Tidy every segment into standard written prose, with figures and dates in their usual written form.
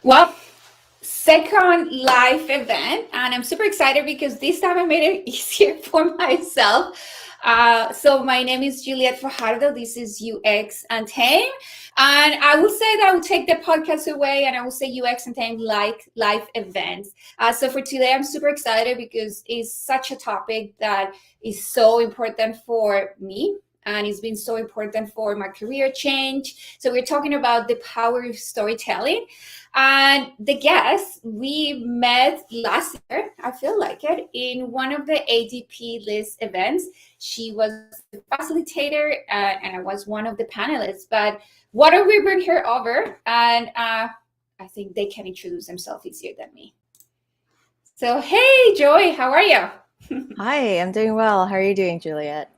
Well, second live event, and I'm super excited because this time I made it easier for myself. So my name is Julieth Fajardo. This is UX and Tame, and I will say that I will take the podcast away, and I will say UX and Tame like live events. So for today, I'm super excited because it's such a topic that is so important for me. And it's been so important for my career change. So we're talking about the power of storytelling. And the guest we met last year, I feel like it, in one of the ADP list events. She was the facilitator and I was one of the panelists. But why don't we bring her over? And I think they can introduce themselves easier than me. So, hey, Joy, how are you? Hi, I'm doing well. How are you doing, Juliet?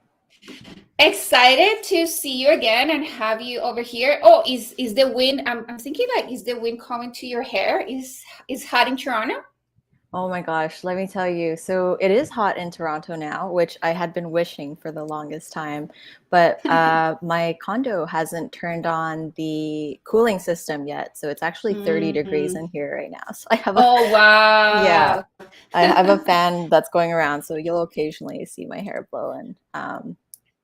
Excited to see you again and have you over here. Oh, is the wind? I'm thinking like, is the wind coming to your hair? Is hot in Toronto? Oh my gosh, let me tell you. So it is hot in Toronto now, which I had been wishing for the longest time, but my condo hasn't turned on the cooling system yet. So it's actually 30 degrees in here right now. So I have a, Oh yeah, wow. I have a fan that's going around. So you'll occasionally see my hair blowing.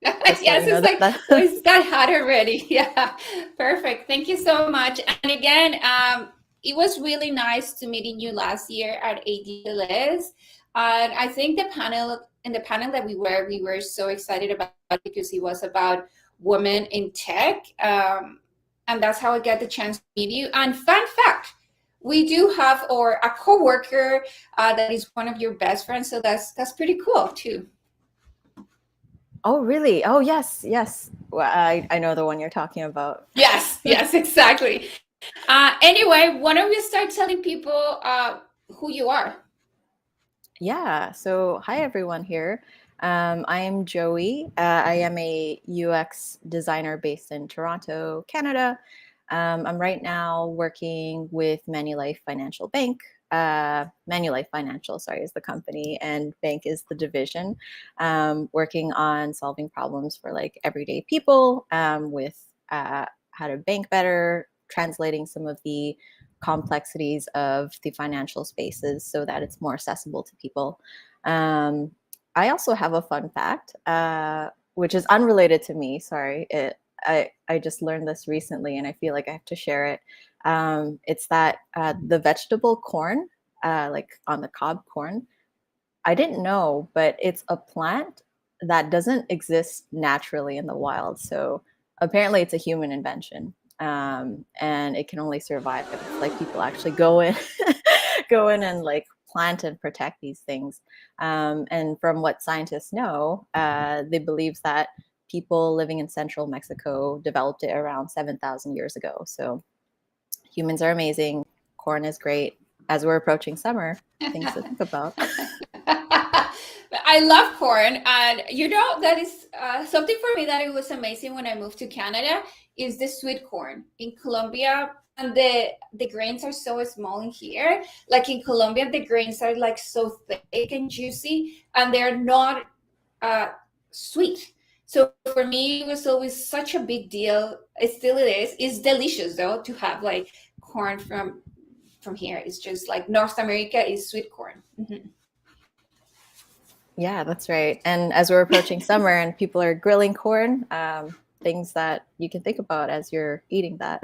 Just let Yes, you know it's that, like, oh, it's got hot already. Yeah, perfect. Thank you so much. And again, it was really nice to meeting you last year at ADLS. And I think the panel that we were so excited about because it was about women in tech. And that's how I got the chance to meet you. And fun fact, we do have a coworker that is one of your best friends. So that's pretty cool too. oh, really? Oh, yes, yes. Well, I know the one you're talking about. Yes, exactly. Anyway, why don't we start telling people who you are? Yeah, so hi everyone here. I am Joey. I am a UX designer based in Toronto, Canada. I'm right now working with Manulife Financial Bank. Manulife Financial, sorry, is the company, and bank is the division. Working on solving problems for like everyday people with how to bank better, translating some of the complexities of the financial spaces so that it's more accessible to people. Um, I also have a fun fact, which is unrelated to me. Sorry, I just learned this recently, and I feel like I have to share it. It's that the vegetable corn, like on the cob corn, I didn't know, but it's a plant that doesn't exist naturally in the wild. So apparently, it's a human invention, and it can only survive if like people actually go in, go in and like plant and protect these things. And from what scientists know, they believe that people living in central Mexico developed it around 7,000 years ago. So humans are amazing. Corn is great. As we're approaching summer, things to think about. I love corn, and you know that is something for me that it was amazing when I moved to Canada is the sweet corn in Colombia. And the grains are so small in here. Like in Colombia, the grains are like so thick and juicy, and they're not uh, sweet. So for me, it was always such a big deal. It still it is. It's delicious though to have like corn from here. It's just like North America is sweet corn. Mhm. Yeah, that's right. And as we're approaching summer and people are grilling corn, things that you can think about as you're eating that.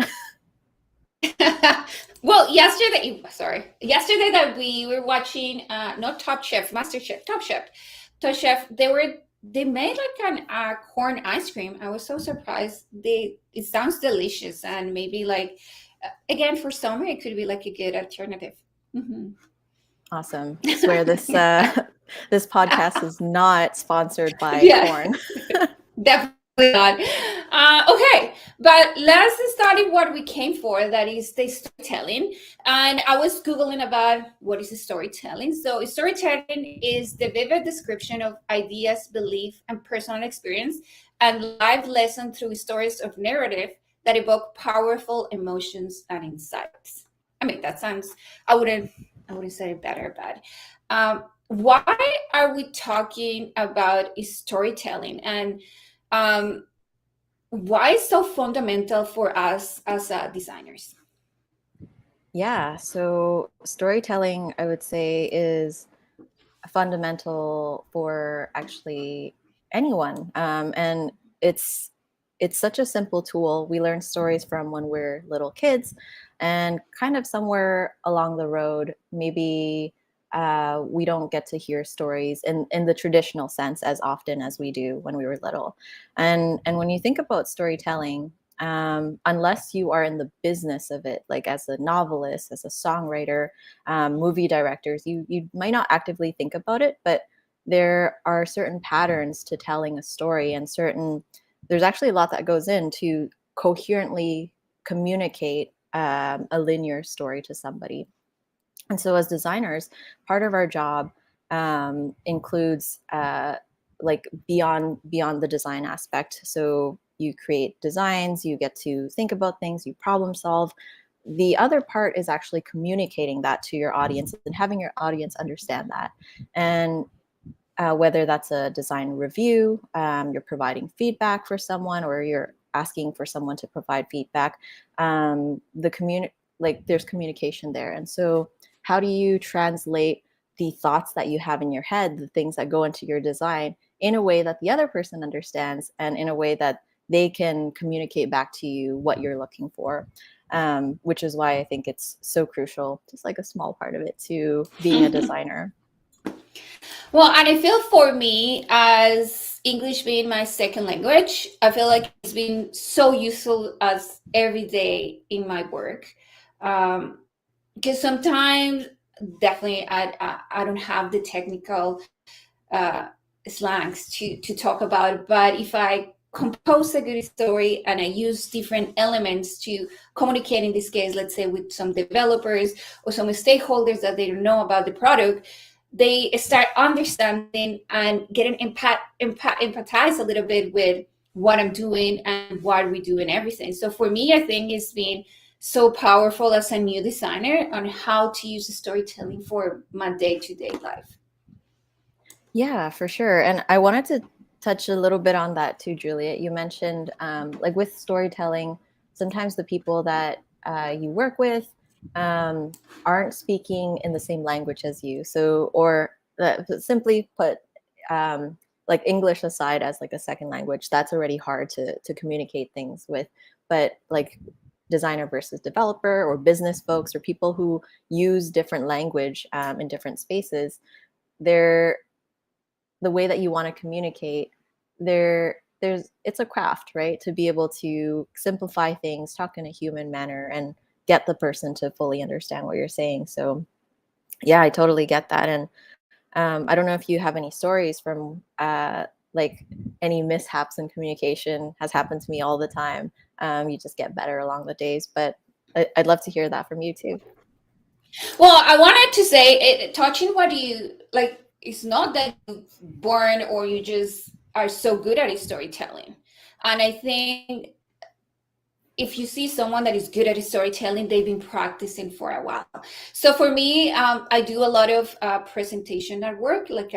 Well, yesterday that we were watching, not Top Chef, Master Chef, Top Chef. They made like an corn ice cream. I was so surprised. It sounds delicious, and maybe like again for summer, it could be like a good alternative. Mhm. Awesome. I swear this this podcast is not sponsored by Yeah, corn. definitely not. Okay, but let's start with what we came for. That is the storytelling. And I was googling about what is storytelling. So storytelling is the vivid description of ideas, belief, and personal experience, and live lesson through stories of narrative that evoke powerful emotions and insights. I mean, that sounds. I wouldn't. I wouldn't say it better, but. Why are we talking about storytelling, and um, why is so fundamental for us as designers? Yeah, so storytelling, I would say, is fundamental for actually anyone. And it's such a simple tool. We learn stories from when we're little kids, and kind of somewhere along the road, maybe we don't get to hear stories in the traditional sense as often as we do when we were little. And when you think about storytelling, unless you are in the business of it, like as a novelist, as a songwriter, movie directors, you might not actively think about it, but there are certain patterns to telling a story, and there's actually a lot that goes into coherently communicate a linear story to somebody. And so as designers, part of our job includes like beyond the design aspect. So you create designs, you get to think about things, you problem solve. The other part is actually communicating that to your audience and having your audience understand that. And whether that's a design review, you're providing feedback for someone, or you're asking for someone to provide feedback. There's communication there, and so how do you translate the thoughts that you have in your head, the things that go into your design, in a way that the other person understands, and in a way that they can communicate back to you what you're looking for, which is why I think it's so crucial, just like a small part of it, to being a designer. Well, and I feel for me, as English being my second language, I feel like it's been so useful as every day in my work. Because sometimes, definitely, I don't have the technical uh, slangs to talk about. But if I compose a good story and I use different elements to communicate, in this case, let's say with some developers or some stakeholders that they don't know about the product, they start understanding and getting empathize a little bit with what I'm doing and what we do and everything. So for me, I think it's been so powerful as a new designer on how to use storytelling for my day-to-day life. Yeah, for sure. And I wanted to touch a little bit on that too, Juliet. You mentioned, like with storytelling, sometimes the people that you work with um, aren't speaking in the same language as you. So, or simply put, like English aside as like a second language, that's already hard to communicate things with. But like designer versus developer, or business folks, or people who use different language in different spaces, they're the way that you want to communicate, there's it's a craft, right, to be able to simplify things, talk in a human manner, and get the person to fully understand what you're saying. So yeah, I totally get that. And I don't know if you have any stories from like any mishaps in communication. Has happened to me all the time. You just get better along the days, but I'd love to hear that from you too. Well, I wanted to say, touching what you like, it's not that you born or you just are so good at storytelling. And I think if you see someone that is good at storytelling, they've been practicing for a while. So for me, I do a lot of presentation at work, like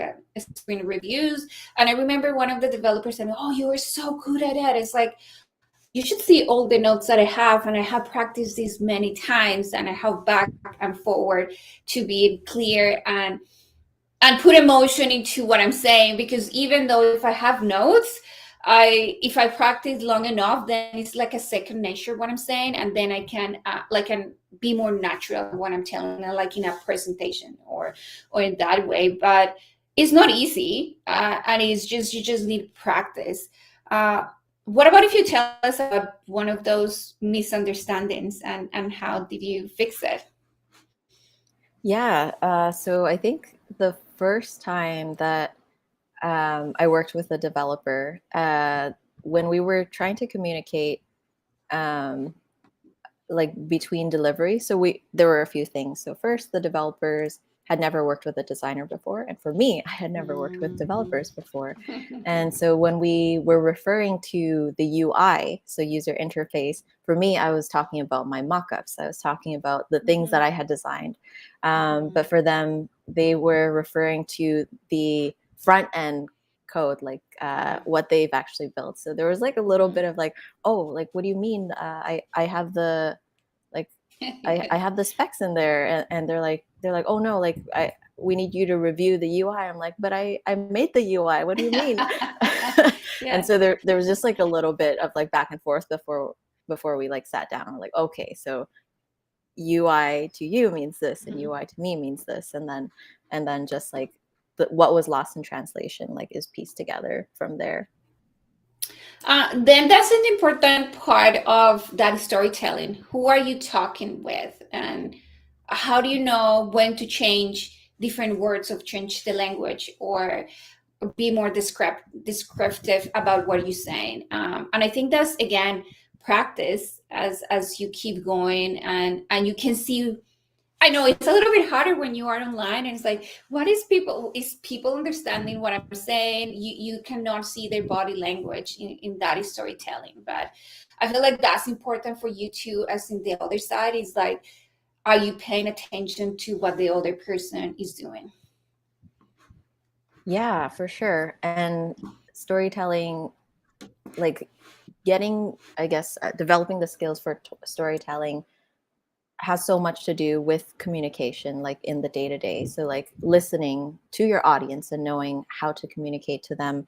screen reviews. And I remember one of the developers said, "Oh, you are so good at it." It's like, you should see all the notes that I have, and I have practiced this many times, and I have back and forward to be clear and put emotion into what I'm saying. Because even though if I have notes, I if I practice long enough, then it's like a second nature what I'm saying, and then I can can be more natural when I'm telling, like in a presentation or in that way. But it's not easy, and it's just you just need practice. Uh, what about if you tell us about one of those misunderstandings and how did you fix it? Yeah, so I think the first time that I worked with a developer, when we were trying to communicate um, like between delivery. So there were a few things. So first, the developers had never worked with a designer before, and for me, I had never worked with Mhm. developers before. And so when we were referring to the UI, so user interface, for me, I was talking about my mockups. I was talking about the things that I had designed. But for them, they were referring to the front end code, like what they've actually built. So there was like a little bit of like, oh, like what do you mean? I have the like I have the specs in there, and they're like, oh no, like we need you to review the UI. I'm like, but I made the UI. What do you mean? And Yeah. so there was just like a little bit of like back and forth before we like sat down. We're like, okay, so UI to you means this, and Mhm. UI to me means this, and then just like what was lost in translation like is pieced together from there. Then that's an important part of that storytelling. Who are you talking with? And how do you know when to change different words, or change the language, or be more descriptive about what you're saying? And I think that's, again, practice as you keep going, and you can see. I know it's a little bit harder when you are online, and it's like, what is people understanding what I'm saying? You cannot see their body language in that storytelling. But I feel like that's important for you too, as in the other side is like, are you paying attention to what the other person is doing? Yeah, for sure. And storytelling, like getting, I guess, developing the skills for storytelling has so much to do with communication, like in the day to day. So, like listening to your audience and knowing how to communicate to them.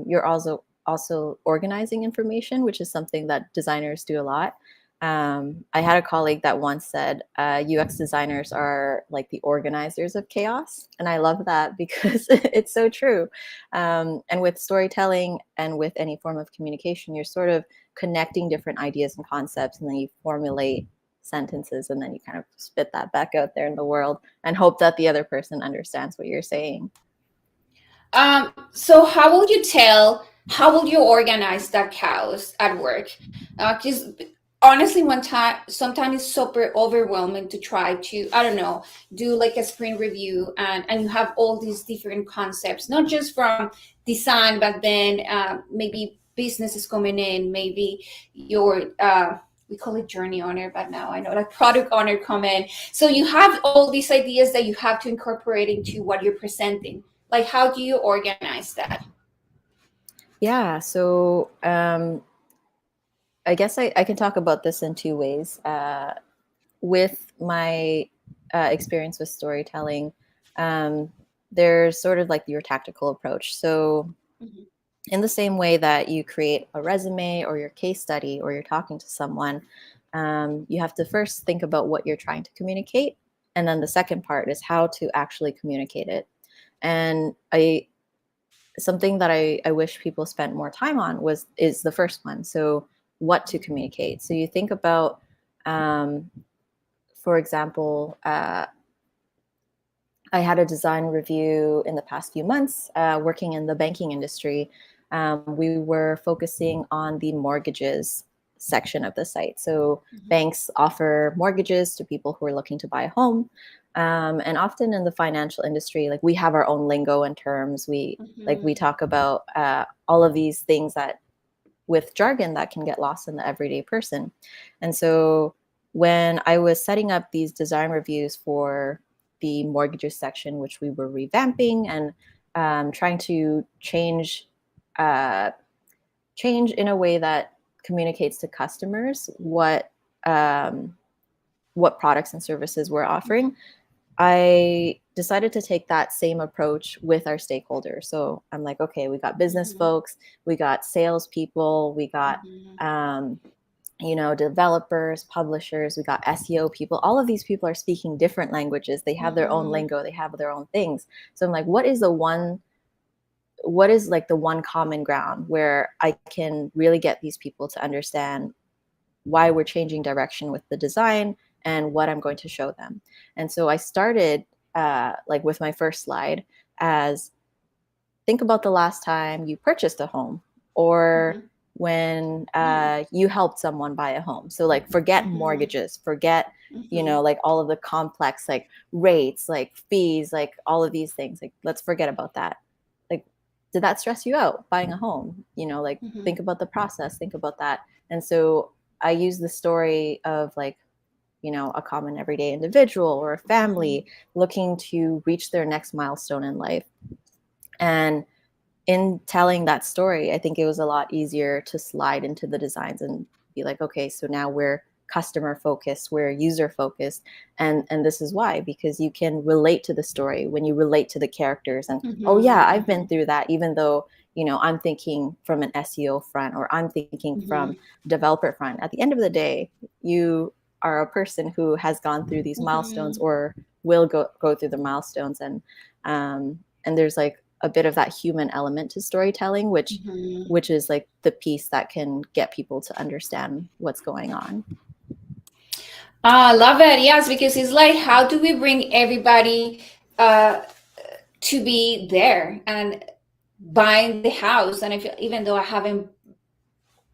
You're also organizing information, which is something that designers do a lot. I had a colleague that once said UX designers are like the organizers of chaos, and I love that because it's so true. And with storytelling and with any form of communication, you're sort of connecting different ideas and concepts, and then you formulate sentences, and then you kind of spit that back out there in the world and hope that the other person understands what you're saying. So how will you organize that chaos at work? Because honestly, one time, sometimes it's super overwhelming to try to, I don't know, do like a sprint review, and you have all these different concepts, not just from design, but then maybe business is coming in, maybe your, we call it journey owner, but now I know like product owner come in. So you have all these ideas that you have to incorporate into what you're presenting. Like, how do you organize that? Yeah, so I guess I can talk about this in two ways. With my experience with storytelling, um, there's sort of like your tactical approach. So, Mhm. in the same way that you create a resume or your case study or you're talking to someone, you have to first think about what you're trying to communicate. And then the second part is how to actually communicate it. And something that I wish people spent more time on is the first one. So what to communicate. So you think about, um, for example, I had a design review in the past few months working in the banking industry. We were focusing on the mortgages section of the site. So Mhm. banks offer mortgages to people who are looking to buy a home. And often in the financial industry, like we have our own lingo and terms. We Mhm. talk about all of these things that with jargon that can get lost in the everyday person. And so when I was setting up these design reviews for the mortgages section, which we were revamping and trying to uh, change in a way that communicates to customers um, what products and services we're offering, I decided to take that same approach with our stakeholders. So I'm like, okay, we got business Mhm. folks, we got salespeople, we got Mhm. um, developers, publishers, we got SEO people. All of these people are speaking different languages. They have their own Mhm. lingo, they have their own things. So I'm like, what is like the one common ground where I can really get these people to understand why we're changing direction with the design and what I'm going to show them. And so I started like with my first slide as think about the last time you purchased a home or Mhm. when Mm. you helped someone buy a home. So like forget Mhm. mortgages, forget Mhm. like all of the complex like rates, like fees, like all of these things. Like let's forget about that. Like did that stress you out buying a home? Like Mhm. think about the process, think about that. And so I use the story of like a common everyday individual or a Mhm. family looking to reach their next milestone in life. And in telling that story, I think it was a lot easier to slide into the designs and be like, okay, so now we're customer focused, we're user focused. And this is why, because you can relate to the story when you relate to the characters, and oh yeah, I've been through that, even though, you know, I'm thinking from an SEO front, or I'm thinking from developer front. At the end of the day, you are a person who has gone through these milestones, or will go through the milestones. And there's like a bit of that human element to storytelling, which is like the piece that can get people to understand what's going on. I love it. Yes, because it's like, how do we bring everybody to be there and buying the house? And I feel, even though I haven't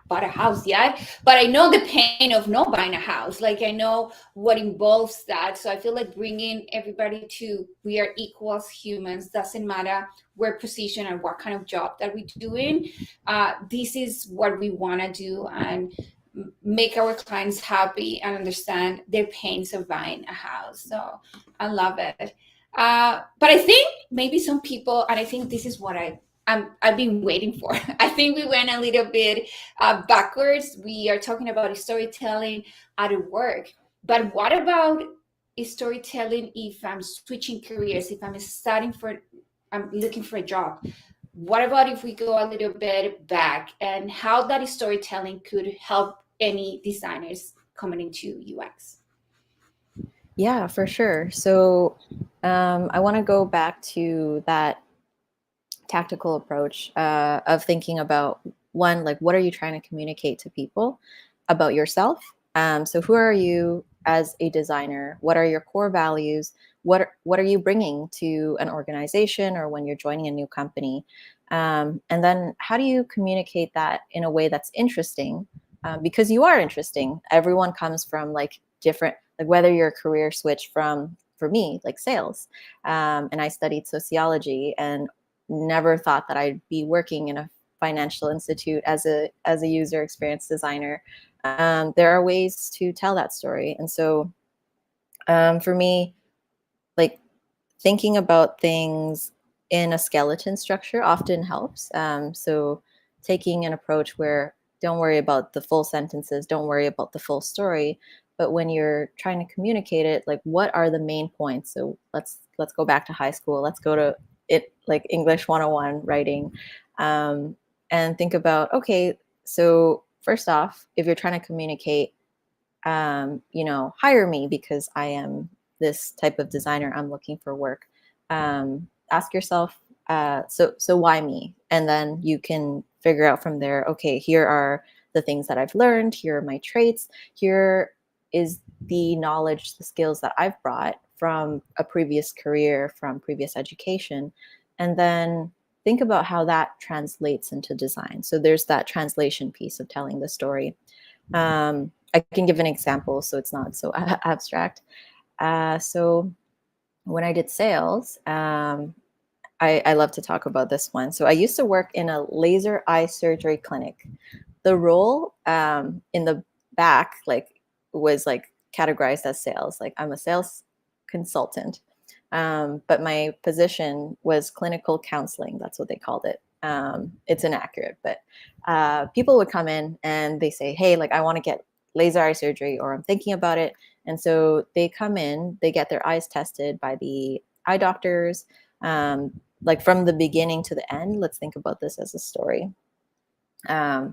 bought a house yet, but I know the pain of not buying a house. Like, I know what involves that. So I feel like bringing everybody to, we are equal as humans, doesn't matter where position and what kind of job that we're doing. This is what we want to do, and make our clients happy and understand their pains of buying a house. So I love it. But I think maybe some people, and I think this is what I've been waiting for. I think we went a little bit backwards. We are talking about storytelling at work, but what about storytelling if I'm switching careers, if I'm looking for a job? What about if we go a little bit back, and how that storytelling could help any designers coming into UX? Yeah, for sure. So I want to go back to that tactical approach of thinking about, one, like, what are you trying to communicate to people about yourself? So who are you as a designer? What are your core values? What are you bringing to an organization, or when you're joining a new company? And then how do you communicate that in a way that's interesting? Because you are interesting. Everyone comes from like different, like whether you're a career switch from, for me, like sales, and I studied sociology, and never thought that I'd be working in a financial institute as a user experience designer. There are ways to tell that story. And so for me, like, thinking about things in a skeleton structure often helps. So taking an approach where, don't worry about the full sentences, don't worry about the full story, but when you're trying to communicate it, like, what are the main points? So let's go back to high school. Let's go to it, like English 101 writing, and think about, okay, so first off, if you're trying to communicate, hire me because I am this type of designer, I'm looking for work. Ask yourself, so why me? And then you can figure out from there, okay, here are the things that I've learned, here are my traits, here is the knowledge, the skills that I've brought from a previous career, from previous education. And then think about how that translates into design. So there's that translation piece of telling the story. I can give an example so it's not so abstract. So when I did sales, I love to talk about this one. So I used to work in a laser eye surgery clinic. The role in the back, like, was like categorized as sales. Like, I'm a sales consultant, but my position was clinical counseling. That's what they called it. It's inaccurate, but people would come in and they say, hey, like, I want to get laser eye surgery, or I'm thinking about it. And so they come in, they get their eyes tested by the eye doctors, like from the beginning to the end. Let's think about this as a story,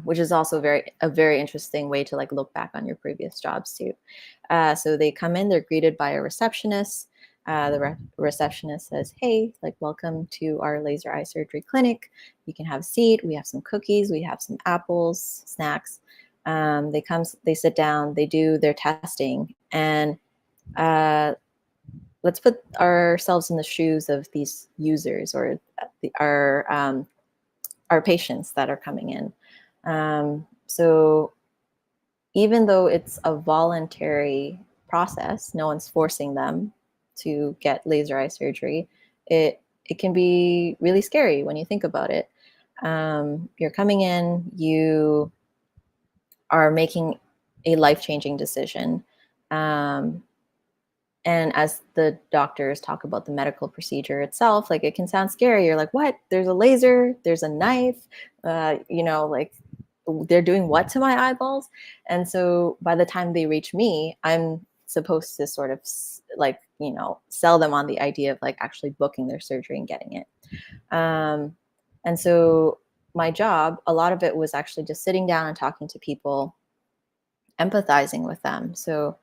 which is also a very interesting way to like look back on your previous jobs too. So they come in, they're greeted by a receptionist. The receptionist says, hey, like, welcome to our laser eye surgery clinic. You can have a seat. We have some cookies. We have some apples, snacks. They sit down, they do their testing, and let's put ourselves in the shoes of these users, or our patients that are coming in. So even though it's a voluntary process, no one's forcing them to get laser eye surgery, it can be really scary when you think about it. You're coming in, you are making a life-changing decision. And as the doctors talk about the medical procedure itself, like, it can sound scary. You're like, what? There's a laser, there's a knife, like, they're doing what to my eyeballs? And so by the time they reach me, I'm supposed to sort of like, sell them on the idea of like actually booking their surgery and getting it. And so my job, a lot of it was actually just sitting down and talking to people, empathizing with them. So,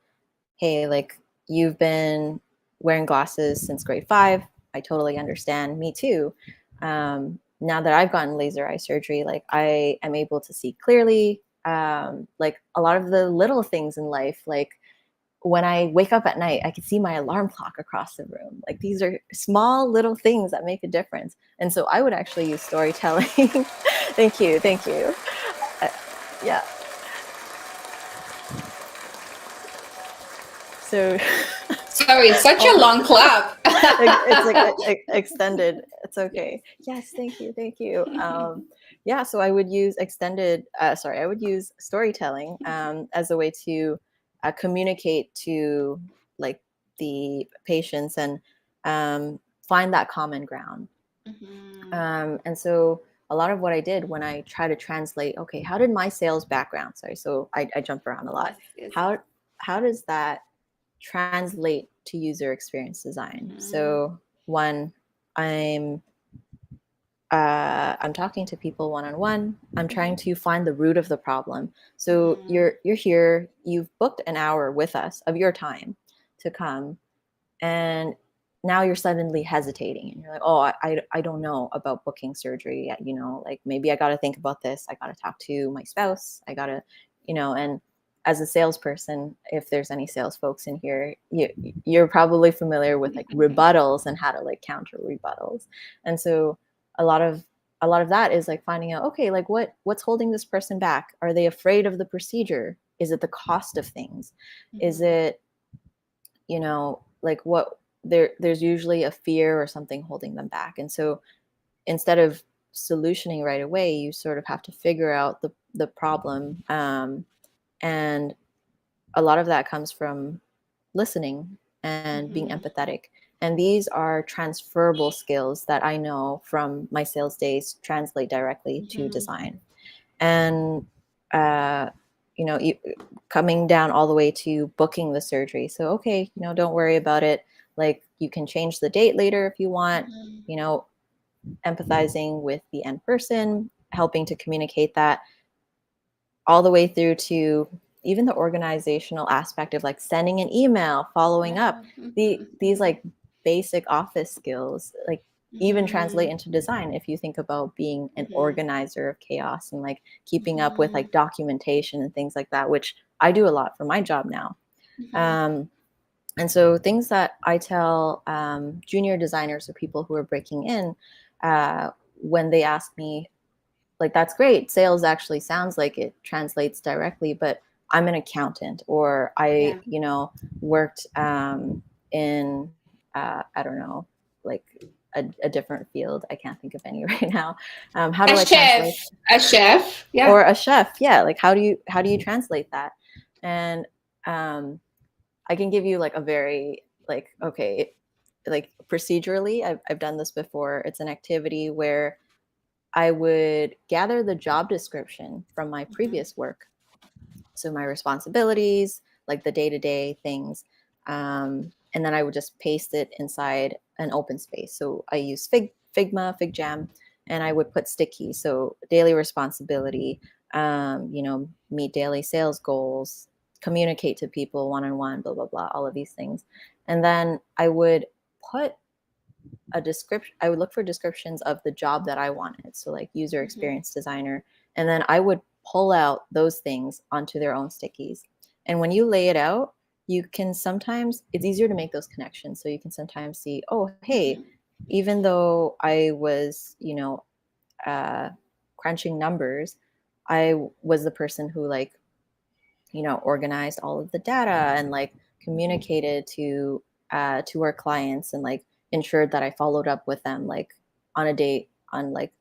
hey, like, you've been wearing glasses since grade 5. I totally understand. Me too. Now that I've gotten laser eye surgery, like, I am able to see clearly. Like, a lot of the little things in life, like when I wake up at night, I can see my alarm clock across the room. Like, these are small little things that make a difference. And so I would actually use storytelling. Thank you. Thank you. Yeah. So Sorry, such a long clap. it's like extended. It's okay. Yes, thank you. Thank you. Yeah, so I would use I would use storytelling as a way to communicate to like the patients and find that common ground. And so a lot of what I did when I try to translate, okay, how did my sales background, so I jump around a lot. Yes. How does that translate to user experience design? So one, I'm talking to people one-on-one. I'm trying to find the root of the problem. So you're here, you've booked an hour with us of your time to come, and now you're suddenly hesitating and you're like, oh, I don't know about booking surgery yet. Like, maybe I got to think about this. I got to talk to my spouse. I got to, and as a salesperson, if there's any sales folks in here, you're probably familiar with like rebuttals and how to like counter rebuttals. And so a lot of that is like finding out, okay, like what's holding this person back? Are they afraid of the procedure? Is it the cost of things? Is it, like what there's usually a fear or something holding them back. And so instead of solutioning right away, you sort of have to figure out the problem. And a lot of that comes from listening and being empathetic. And these are transferable skills that I know from my sales days translate directly to design. And coming down all the way to booking the surgery. So, okay, don't worry about it. Like, you can change the date later if you want, empathizing with the end person, helping to communicate that, all the way through to even the organizational aspect of like sending an email, following up. These like basic office skills, like even translate into design if you think about being an organizer of chaos and like keeping up with like documentation and things like that, which I do a lot for my job now. And so things that I tell junior designers or people who are breaking in, when they ask me, like, that's great, sales actually sounds like it translates directly, but I'm an accountant, or I worked in I don't know, like a different field. I can't think of any right now. How do I translate? A chef, yeah. Or a chef, yeah. Like, how do you translate that? And I can give you like a very like, okay, like procedurally, I've done this before. It's an activity where I would gather the job description from my previous work. So my responsibilities, like the day-to-day things. And then I would just paste it inside an open space. So I use Figma, FigJam, and I would put stickies. So daily responsibility, meet daily sales goals, communicate to people one-on-one, blah, blah, blah, all of these things. And then I would put a description. I would look for descriptions of the job that I wanted. So like user experience designer. And then I would pull out those things onto their own stickies. And when you lay it out, you can sometimes, it's easier to make those connections. So you can sometimes see, oh, hey, even though I was, crunching numbers, I was the person who like, organized all of the data and like communicated to our clients and like ensured that I followed up with them like on a date on like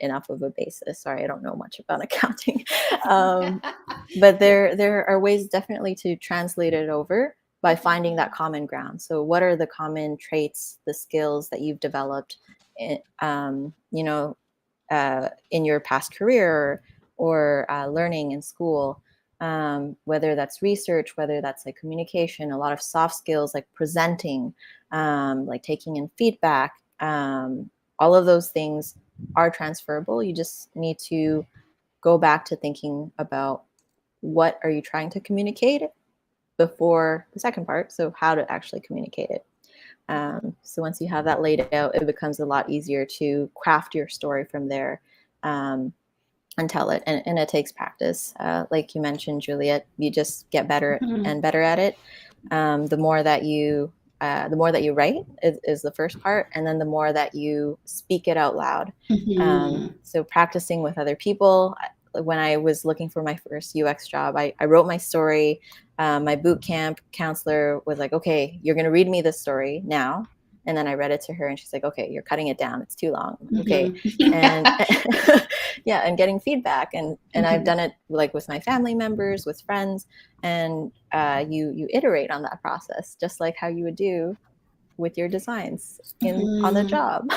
enough of a basis. Sorry, I don't know much about accounting, but there are ways definitely to translate it over by finding that common ground. So what are the common traits, the skills that you've developed in your past career, or learning in school, whether that's research, whether that's like communication, a lot of soft skills like presenting, like taking in feedback, all of those things are transferable. You just need to go back to thinking about what are you trying to communicate before the second part. So how to actually communicate it. So once you have that laid out, it becomes a lot easier to craft your story from there, and tell it. And it takes practice. Like you mentioned, Juliet, you just get better and better at it. The more that you write is the first part, and then the more that you speak it out loud. So practicing with other people. When I was looking for my first UX job, I wrote my story. My boot camp counselor was like, okay, you're going to read me this story now. And then I read it to her and she's like, okay, you're cutting it down. It's too long. Okay. And yeah, and getting feedback. And I've done it like with my family members, with friends, and you iterate on that process, just like how you would do with your designs on the job.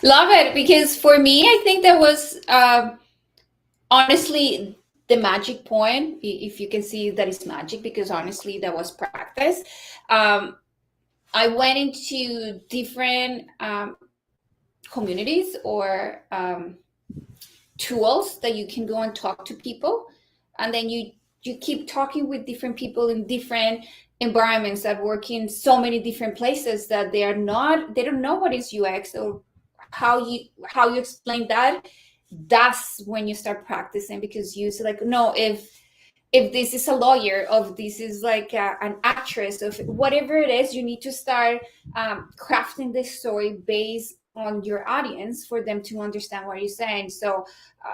Love it, because for me, I think that was honestly the magic point, if you can see that it's magic, because honestly, that was practice. I went into different communities or tools that you can go and talk to people, and then you keep talking with different people in different environments that work in so many different places that they don't know what is UX or how you explain that. That's when you start practicing, because you say like, no, if this is a lawyer, if this is like an actress, of whatever it is, you need to start crafting the story based on your audience for them to understand what you're saying. So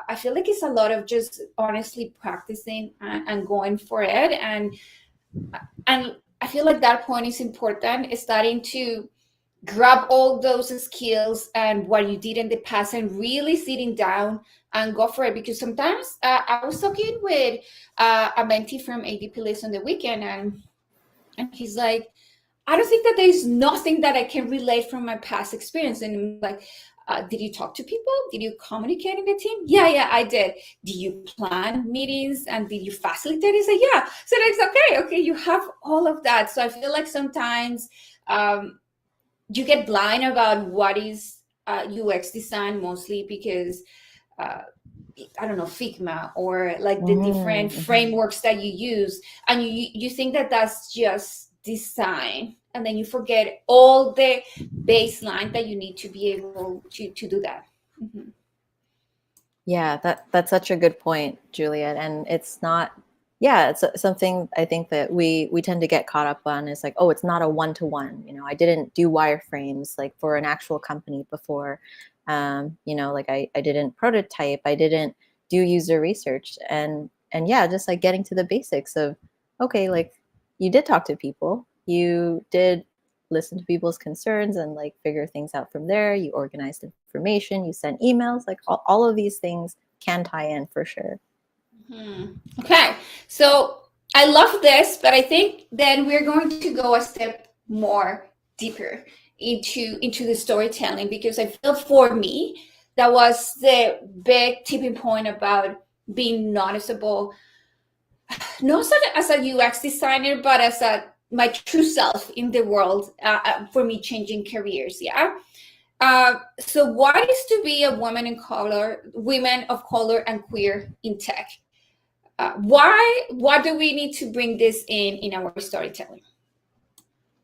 I feel like it's a lot of just honestly practicing and going for it. And I feel like that point is important, is starting to grab all those skills and what you did in the past and really sitting down and go for it. Because sometimes I was talking with a mentee from ADP List on the weekend, and he's like, I don't think that there's nothing that I can relate from my past experience. And I'm like, did you talk to people? Did you communicate in the team? Yeah, I did. Did you plan meetings and did you facilitate? He said, yeah. So it's okay, you have all of that. So I feel like sometimes you get blind about what is UX design, mostly because I don't know, Figma or like the different frameworks that you use, and you think that that's just design, and then you forget all the baseline that you need to be able to do that. Yeah, that's such a good point, Juliet. And it's not, yeah, it's something I think that we tend to get caught up on, is like, oh, it's not a one-to-one. I didn't do wireframes like for an actual company before. Like I didn't prototype, I didn't do user research, and yeah, just like getting to the basics of, okay, like you did talk to people, you did listen to people's concerns and like figure things out from there. You organized information, you sent emails, like all of these things can tie in for sure. Okay, so I love this, but I think then we're going to go a step more deeper into the storytelling, because I feel for me that was the big tipping point about being noticeable, not as a UX designer, but as my true self in the world, for me changing careers. Yeah. So what is to be a woman of color and queer in tech? Why do we need to bring this in our storytelling?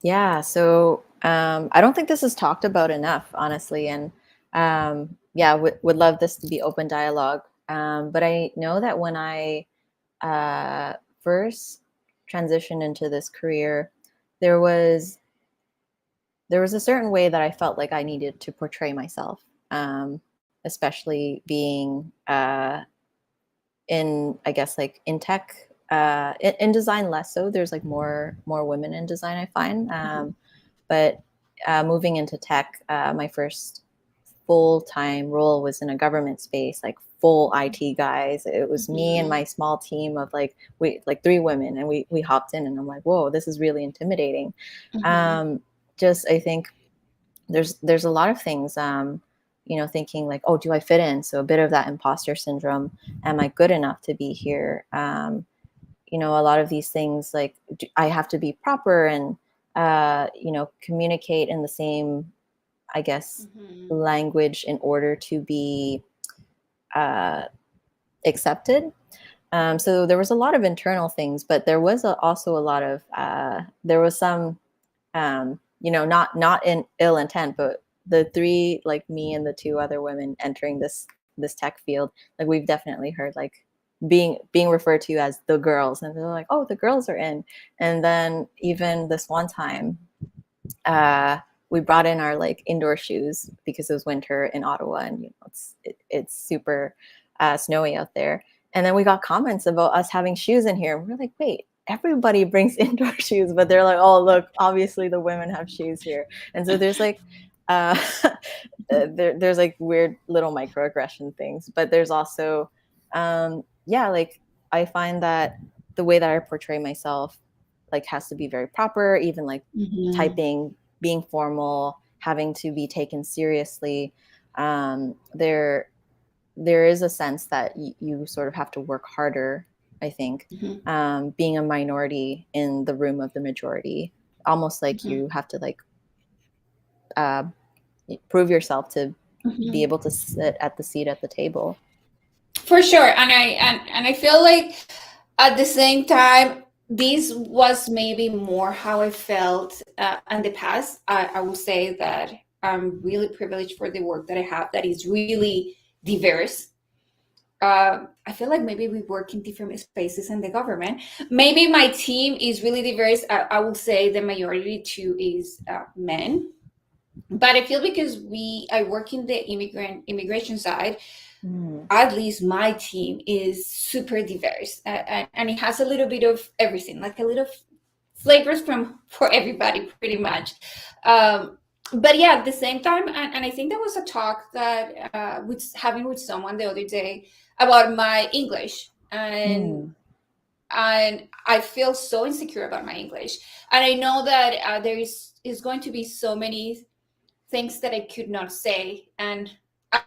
Yeah, so I don't think this is talked about enough, honestly, and yeah, would love this to be open dialogue. But I know that when I first transitioned into this career, there was a certain way that I felt like I needed to portray myself, especially being in, I guess, like in tech, in design less so. There's like more women in design, I find. But moving into tech, my first full-time role was in a government space, like full IT guys. It was me and my small team of like 3 women, and we hopped in, and I'm like, whoa, this is really intimidating. Just I think there's a lot of things thinking like, oh, do I fit in? So a bit of that imposter syndrome. Am I good enough to be here? A lot of these things, like, I have to be proper and, communicate in the same, I guess, language in order to be accepted. So there was a lot of internal things, but there was also a lot of, there was some, not in ill intent, but the three, like me and the two other women entering this tech field, like we've definitely heard like being referred to as the girls, and they're like, oh, the girls are in. And then even this one time, we brought in our like indoor shoes because it was winter in Ottawa, and it's super snowy out there. And then we got comments about us having shoes in here. We're like, wait, everybody brings indoor shoes, but they're like, oh, look, obviously the women have shoes here. And so there's like, there's like weird little microaggression things, but there's also, like I find that the way that I portray myself like has to be very proper, even like typing, being formal, having to be taken seriously. There is a sense that you sort of have to work harder, I think, being a minority in the room of the majority, almost like you have to like prove yourself to be able to sit at the seat at the table. For sure. And I feel like at the same time, this was maybe more how I felt in the past. I will say that I'm really privileged for the work that I have that is really diverse. I feel like maybe we work in different spaces in the government. Maybe my team is really diverse. I will say the majority too is men. But I feel because I work in the immigration side, at least my team is super diverse, and it has a little bit of everything, like a little flavors for everybody, pretty much. But yeah, at the same time, and I think there was a talk that having with someone the other day about my English, and I feel so insecure about my English, and I know that there is going to be so many things that I could not say, and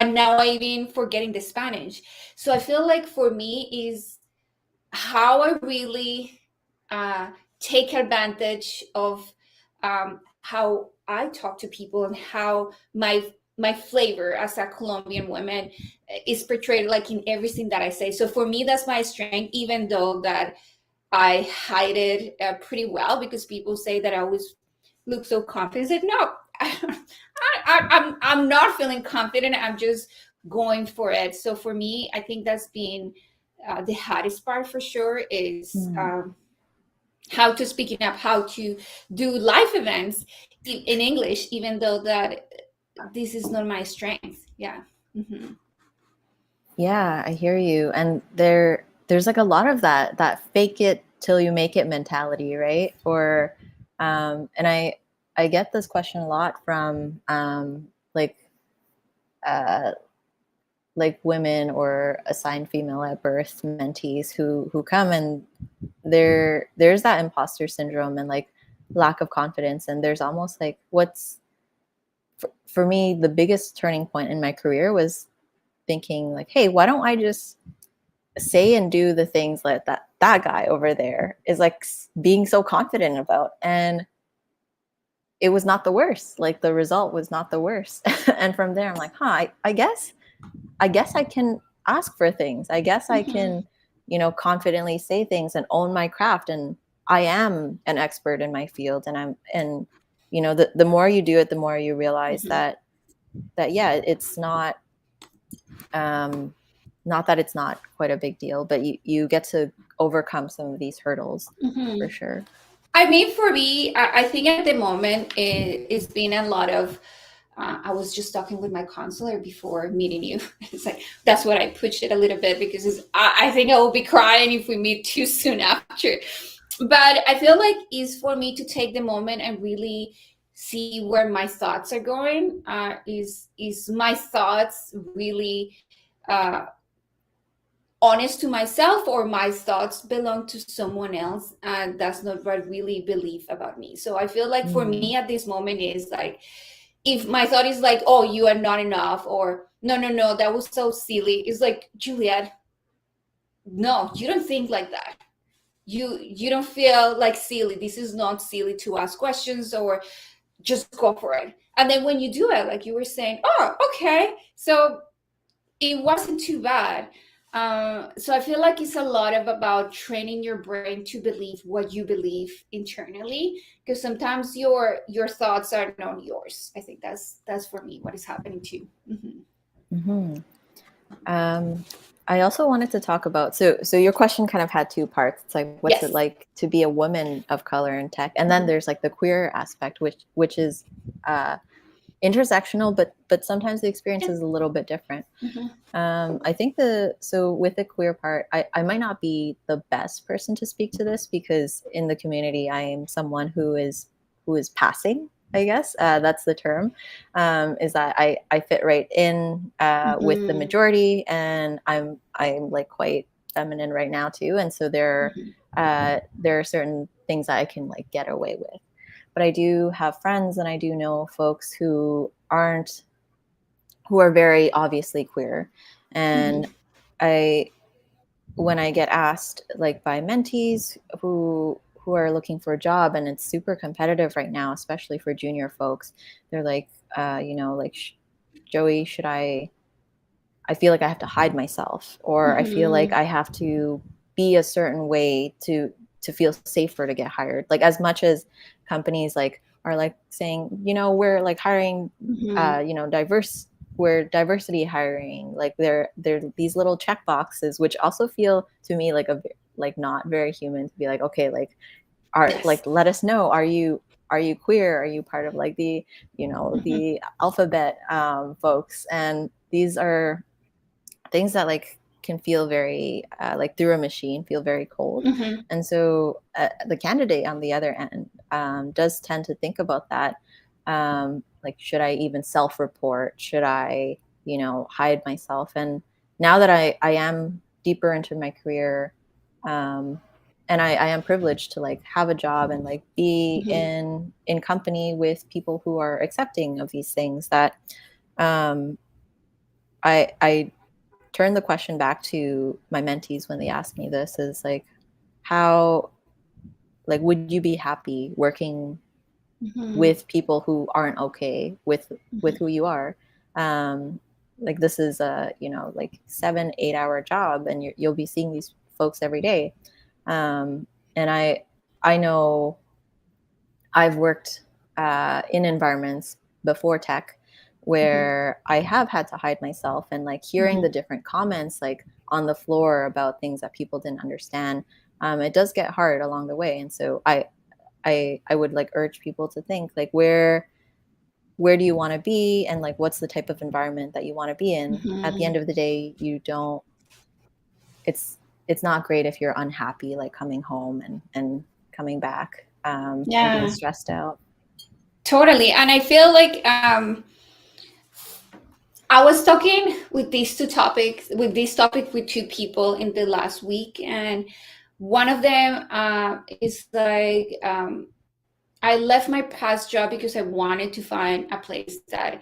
now I even forgetting the Spanish. So I feel like for me is how I really take advantage of how I talk to people, and how my flavor as a Colombian woman is portrayed like in everything that I say. So for me, that's my strength, even though that I hide it pretty well, because people say that I always look so confident. No, I'm not feeling confident. I'm just going for it. So for me, I think that's been the hardest part for sure, is how to speaking up, how to do live events in English, even though that this is not my strength. Yeah. Yeah, I hear you. And there's like a lot of that fake it till you make it mentality, right? Or and I get this question a lot from like women or assigned female at birth mentees who come, and there's that imposter syndrome and like lack of confidence. And there's almost like for me, the biggest turning point in my career was thinking like, hey, why don't I just say and do the things like that guy over there is like being so confident about? And it was not the worst. Like the result was not the worst. And from there I'm like, I guess I can ask for things. I guess I can, confidently say things and own my craft. And I am an expert in my field. And the more you do it, the more you realize that yeah, it's not that it's not quite a big deal, but you get to overcome some of these hurdles for sure. I mean, for me, I think at the moment it's been a lot of. I was just talking with my counselor before meeting you. It's like that's what I pushed it a little bit, because I think I will be crying if we meet too soon after. But I feel like it's for me to take the moment and really see where my thoughts are going. Is my thoughts really honest to myself, or my thoughts belong to someone else, and that's not what I really believe about me? So I feel like for me at this moment is like, if my thought is like, oh, you are not enough, or no, that was so silly, it's like, Juliet, no, you don't think like that. You don't feel like silly. This is not silly to ask questions, or just go for it. And then when you do it, like you were saying, oh, okay, so it wasn't too bad. So I feel like it's a lot of about training your brain to believe what you believe internally, because sometimes your thoughts are not yours. I think that's for me what is happening too. Mm-hmm. I also wanted to talk about, so your question kind of had two parts. It's like, what's it Yes. like to be a woman of color in tech? And then there's like the queer aspect, which is intersectional, but sometimes the experience is a little bit different. I think so with the queer part, I might not be the best person to speak to this, because in the community, I am someone who is passing, I guess. That's the term, is that I fit right in with the majority, and I'm like quite feminine right now too. And so there are certain things that I can like get away with. But I do have friends, and I do know folks who are very obviously queer. And when I get asked like by mentees who are looking for a job, and it's super competitive right now, especially for junior folks, they're like, like, Joey, I feel like I have to hide myself, or I feel like I have to be a certain way to feel safer to get hired. Like, as much as companies like are like saying, we're like hiring, diverse, we're diversity hiring. Like they're these little check boxes, which also feel to me like not very human, to be like, okay, like, Yes. like, let us know, are you queer? Are you part of like the the alphabet folks? And these are things that like can feel very like through a machine, feel very cold. And so the candidate on the other end does tend to think about that, like, should I even self-report? Should I hide myself? And now that I am deeper into my career, and I am privileged to like have a job and like be in company with people who are accepting of these things, that um, I turn the question back to my mentees when they ask me this, is like, how, like, would you be happy working with people who aren't okay with who you are? Like, this is a like 7-8 hour job, and you'll be seeing these folks every day. And I know I've worked in environments before tech where I have had to hide myself, and like hearing the different comments like on the floor about things that people didn't understand, it does get hard along the way. And so I would like urge people to think like, where do you want to be, and like, what's the type of environment that you want to be in? At the end of the day, you don't, it's not great if you're unhappy, like coming home and coming back and being stressed out. Totally. And I feel like I was talking with this topic with two people in the last week, and one of them is like, I left my past job because I wanted to find a place that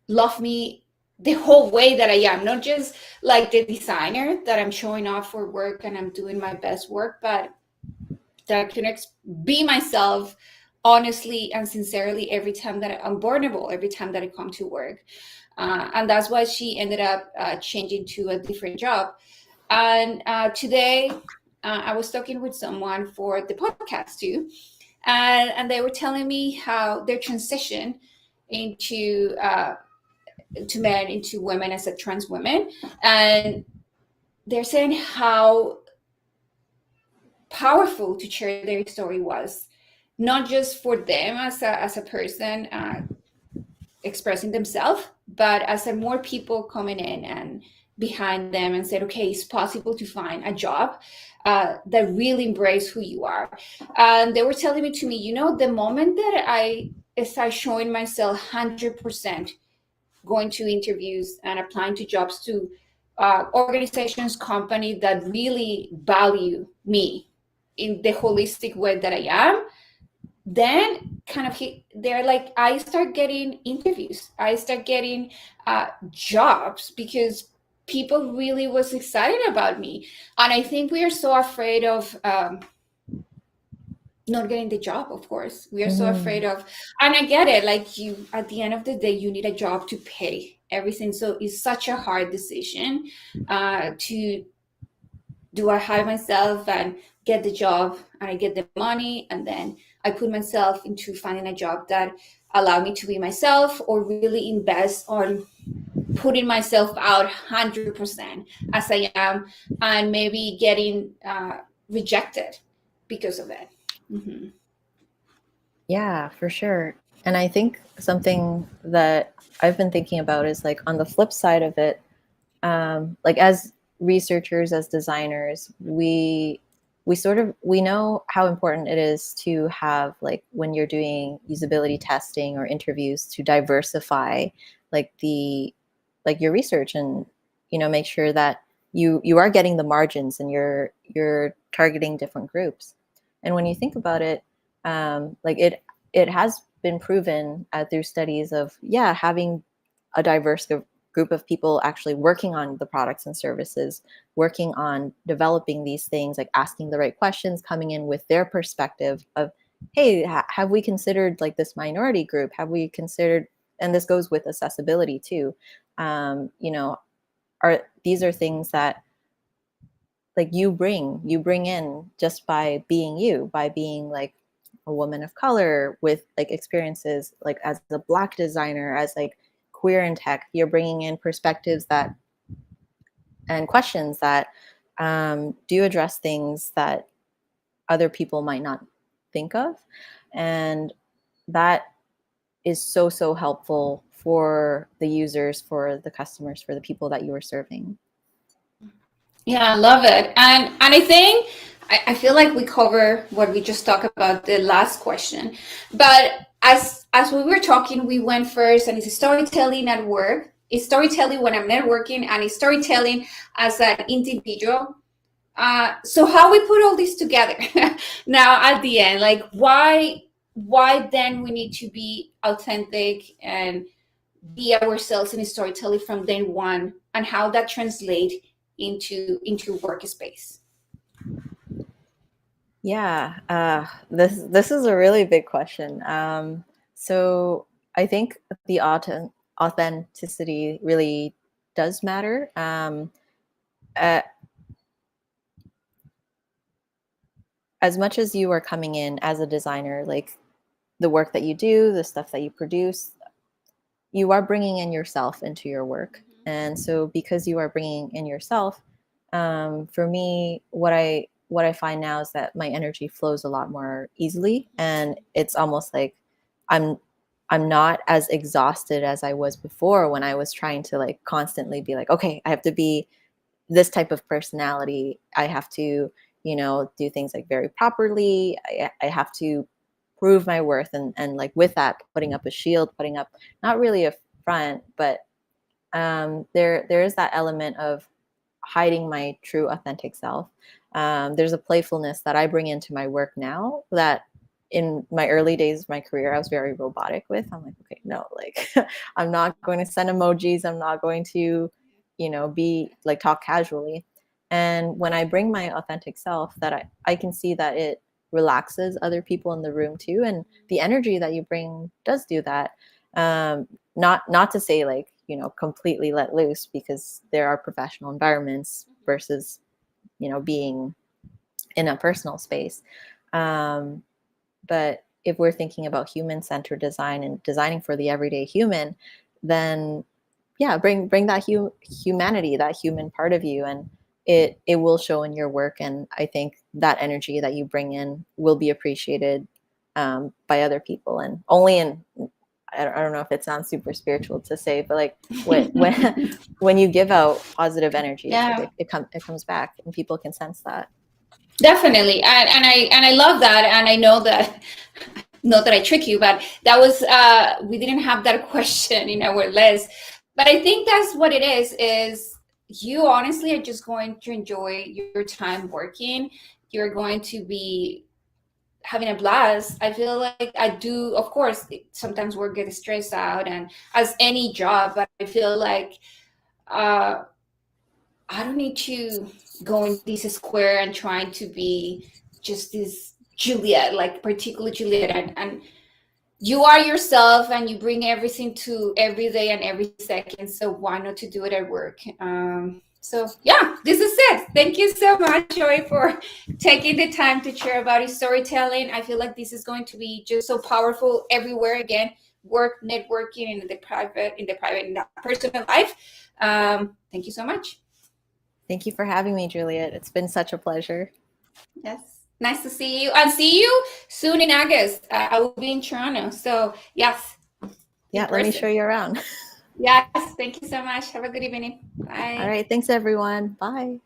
loved me the whole way that I am, not just like the designer that I'm showing off for work and I'm doing my best work, but that I can be myself honestly and sincerely every time that I'm vulnerable, every time that I come to work. And that's why she ended up changing to a different job. And today, I was talking with someone for the podcast too, and they were telling me how their transition into to men into women as a trans women, and they're saying how powerful to share their story was, not just for them as a person expressing themselves, but as a more people coming in and behind them and said, okay, it's possible to find a job that really embrace who you are. And they were telling me, to me, the moment that I start showing myself 100%, going to interviews and applying to jobs to organizations, company that really value me in the holistic way that I am, then kind of they're like, I start getting interviews, I start getting jobs, because people really was excited about me. And I think we are so afraid of not getting the job. Of course, we are so afraid of, and I get it, like, you, at the end of the day, you need a job to pay everything, so it's such a hard decision to, do I hire myself and get the job and I get the money, and then I put myself into finding a job that allow me to be myself, or really invest on putting myself out 100% as I am, and maybe getting rejected because of it. Mm-hmm. Yeah, for sure. And I think something that I've been thinking about is like on the flip side of it, like as researchers, as designers, we know how important it is to have, like when you're doing usability testing or interviews, to diversify like the like your research, and make sure that you are getting the margins, and you're targeting different groups. And when you think about it, like it has been proven through studies of, yeah, having a diverse group of people actually working on the products and services, working on developing these things, like asking the right questions, coming in with their perspective of, hey, have we considered like this minority group? Have we considered, and this goes with accessibility too. You know, these are things that like you bring in just by being you, by being like a woman of color with like experiences, like as a Black designer, as like queer in tech. You're bringing in perspectives that, and questions that do address things that other people might not think of, and that is so helpful for the users, for the customers, for the people that you are serving. Yeah, I love it. And I think, I feel like we cover what we just talked about the last question. But as we were talking, we went first, and it's storytelling at work, it's storytelling when I'm networking, and it's storytelling as an individual. So how we put all this together now at the end, like, why then we need to be authentic and be ourselves in storytelling from day one, and how that translate into workspace. Yeah, this is a really big question. So I think the authenticity really does matter. Uh, as much as you are coming in as a designer, like the work that you do, the stuff that you produce, you are bringing in yourself into your work. And so because you are bringing in yourself, for me, what I find now is that my energy flows a lot more easily, and it's almost like i'm I'm not as exhausted as I was before, when I was trying to like constantly be like, okay, I have to be this type of personality. I have to, do things like very properly. I have to prove my worth, and like with that, putting up a shield, putting up not really a front, but there is that element of hiding my true authentic self. There's a playfulness that I bring into my work now that in my early days of my career I was very robotic with. I'm like, okay, no, like I'm not going to send emojis. I'm not going to, be like talk casually. And when I bring my authentic self, that I can see that it relaxes other people in the room too. And the energy that you bring does do that. Not to say like, completely let loose, because there are professional environments versus, being in a personal space. Um, but if we're thinking about human-centered design and designing for the everyday human, then yeah, bring that humanity, that human part of you, and it will show in your work. And I think that energy that you bring in will be appreciated by other people. And only in, I don't know if it sounds super spiritual to say, but like when you give out positive energy, it's like Yeah, it comes back, and people can sense that. definitely. And I love that, and I know that, not that I trick you, but that was, we didn't have that question in our list. But I think that's what it is you honestly are just going to enjoy your time working. You're going to be having a blast. I feel like I do, of course, sometimes work get stressed out, and as any job, but I feel like uh, I don't need to go in this square and trying to be just this Juliet, like particular Juliet, and you are yourself and you bring everything to every day and every second. So why not to do it at work? So yeah, this is it. Thank you so much, Joy, for taking the time to share about your storytelling. I feel like this is going to be just so powerful everywhere. Again, work, networking, in the personal life. Thank you so much. Thank you for having me, Juliet. It's been such a pleasure. Yes, nice to see you, and see you soon in August. I will be in Toronto. So yes, in Yeah, let me show person. you around. Yes, thank you so much. Have a good evening. All Bye. right. Thanks, everyone. Bye.